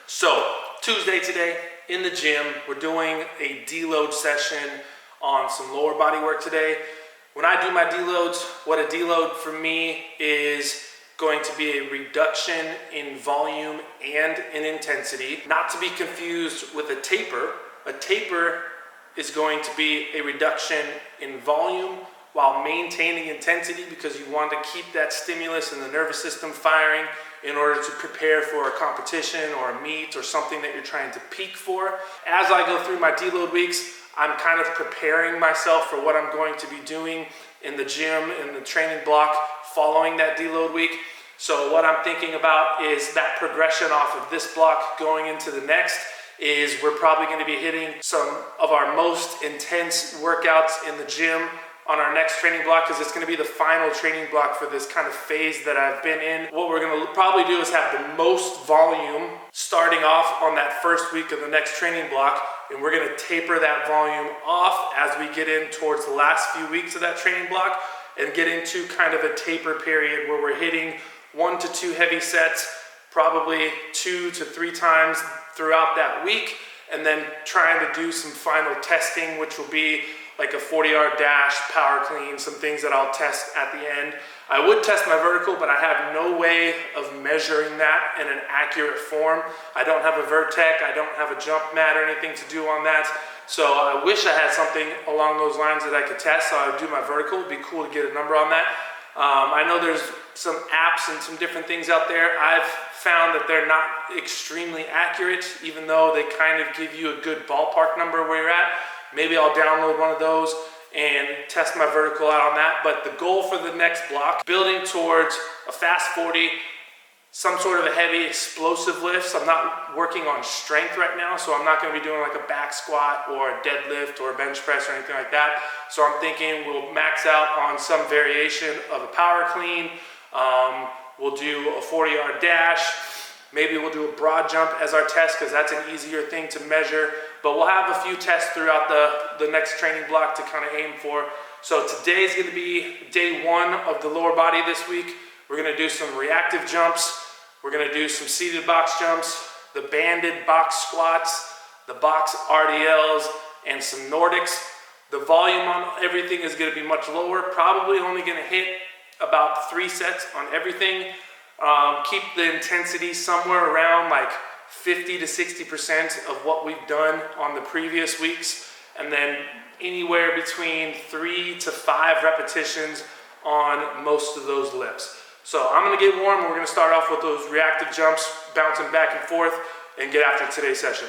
So, Tuesday today, in the gym, we're doing a deload session on some lower body work today. When I do my deloads, what a deload for me is going to be a reduction in volume and in intensity. Not to be confused with a taper. A taper is going to be a reduction in volume while maintaining intensity, because you want to keep that stimulus in the nervous system firing in order to prepare for a competition or a meet or something that you're trying to peak for. As I go through my deload weeks, I'm kind of preparing myself for what I'm going to be doing in the gym, in the training block following that deload week. So what I'm thinking about is that progression off of this block going into the next is we're probably going to be hitting some of our most intense workouts in the gym on our next training block, because it's going to be the final training block for this kind of phase that I've been in. What we're going to probably do is have the most volume starting off on that first week of the next training block, and we're going to taper that volume off as we get in towards the last few weeks of that training block and get into kind of a taper period where we're hitting 1 to 2 heavy sets, probably 2 to 3 times throughout that week, and then trying to do some final testing, which will be like a 40-yard dash, power clean, some things that I'll test at the end. I would test my vertical, but I have no way of measuring that in an accurate form. I don't have a Vertec, I don't have a jump mat or anything to do on that. So I wish I had something along those lines that I could test, so I would do my vertical. It'd be cool to get a number on that. I know there's some apps and some different things out there. I've found that they're not extremely accurate, even though they kind of give you a good ballpark number where you're at. Maybe I'll download one of those and test my vertical out on that. But the goal for the next block, building towards a fast 40, some sort of a heavy explosive lifts. I'm not working on strength right now, so I'm not going to be doing like a back squat or a deadlift or a bench press or anything like that. So I'm thinking we'll max out on some variation of a power clean. We'll do a 40-yard dash. Maybe we'll do a broad jump as our test, because that's an easier thing to measure. But we'll have a few tests throughout the next training block to kind of aim for. So today's going to be day 1 of the lower body this week. We're going to do some reactive jumps. We're going to do some seated box jumps, the banded box squats, the box RDLs, and some Nordics. The volume on everything is going to be much lower, probably only going to hit about 3 sets on everything. Keep the intensity somewhere around like 50 to 60% of what we've done on the previous weeks, and then anywhere between 3 to 5 repetitions on most of those lifts. So I'm going to get warm. We're going to start off with those reactive jumps, bouncing back and forth, and get after today's session.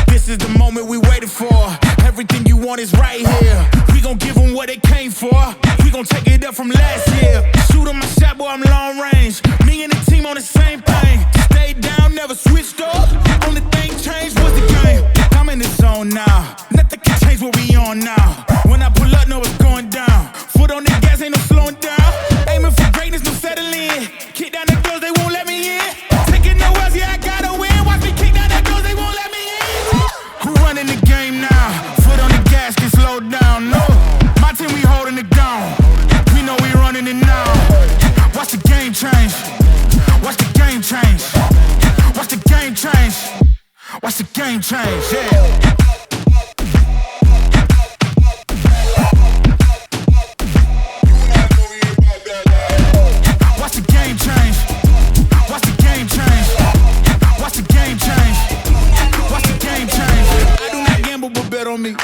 This is the moment we waited for. Everything you want is right here. We gon' give them what they came for. We gon' take it up from last year. Shoot on my shot, boy, I'm long range. Me and the team on the same thing. Stayed down, never switched up. Only thing changed was the game. I'm in the zone now. Nothing can change what we on now. When I pull up, know it's going down. Foot on the gas, ain't no slowing down. Aiming for greatness, no settling. Kick down the doors, they won't let me in. Taking no L's, yeah, I gotta win. Watch me kick down the doors, they won't let me in. Who running the game now? Foot on the gas, can slow down, no. My team, we holding it down. We know we running it now. Watch the game change. Watch the game change. Watch the game change. Watch the game change, yeah. Watch the game change. Watch the game change. Watch the game change. Watch the game change. I do not gamble, but bet on me.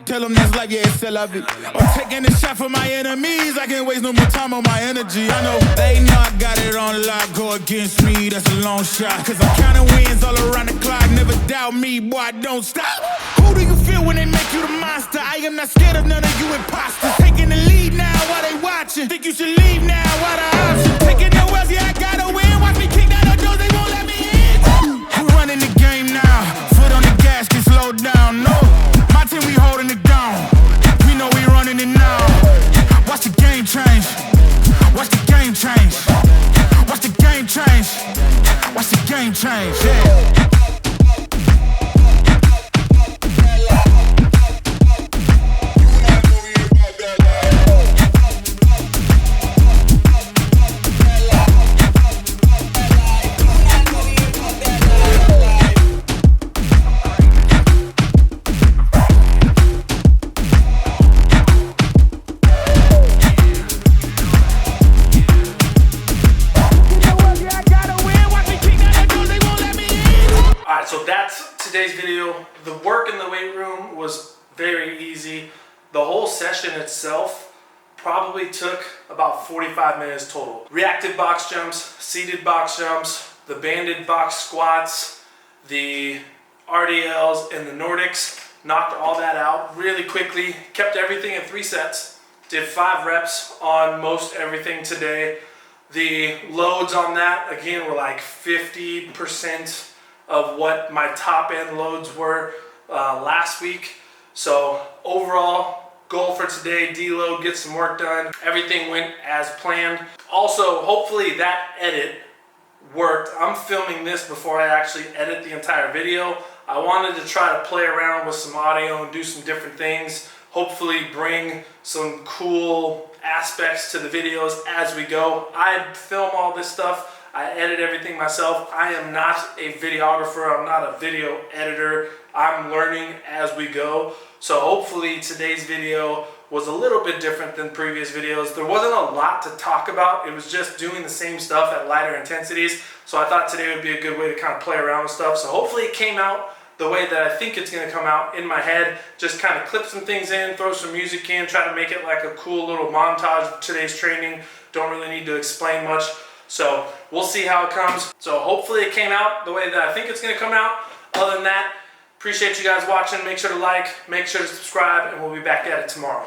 Tell them that's life, yeah, it's a la vie. I'm taking a shot for my enemies. I can't waste no more time on my energy. I know they know I got it on lock. Go against me, that's a long shot. Cause I'm counting wins all around the clock. Never doubt me, boy, I don't stop. Who do you feel when they make you the monster? I am not scared of none of you imposters. Taking the lead now while they watching. Think you should leave now while the option. Taking no L's, yeah, I gotta win. Watch me kick down the doors, they won't let me in. We're running the game now. Foot on the gas, can slow down, no. My team, we holding it down. We know we running it now. Watch the game change. Watch the game change. Watch the game change. Watch the game change, yeah. The whole session itself probably took about 45 minutes total. Reactive box jumps, seated box jumps, the banded box squats, the RDLs, and the Nordics. Knocked all that out really quickly. Kept everything in 3 sets. Did 5 reps on most everything today. The loads on that, again, were like 50% of what my top end loads were last week. So overall goal for today, deload, get some work done. Everything went as planned. Also, hopefully that edit worked. I'm filming this before I actually edit the entire video. I wanted to try to play around with some audio and do some different things. Hopefully bring some cool aspects to the videos as we go. I film all this stuff. I edit everything myself. I am not a videographer. I'm not a video editor. I'm learning as we go. So hopefully today's video was a little bit different than previous videos. There wasn't a lot to talk about. It was just doing the same stuff at lighter intensities. So I thought today would be a good way to kind of play around with stuff. So hopefully it came out the way that I think it's gonna come out in my head. Just kind of clip some things in, throw some music in, try to make it like a cool little montage of today's training. Don't really need to explain much. So we'll see how it comes. So hopefully it came out the way that I think it's gonna come out. Other than that, appreciate you guys watching. Make sure to like, make sure to subscribe, and we'll be back at it tomorrow.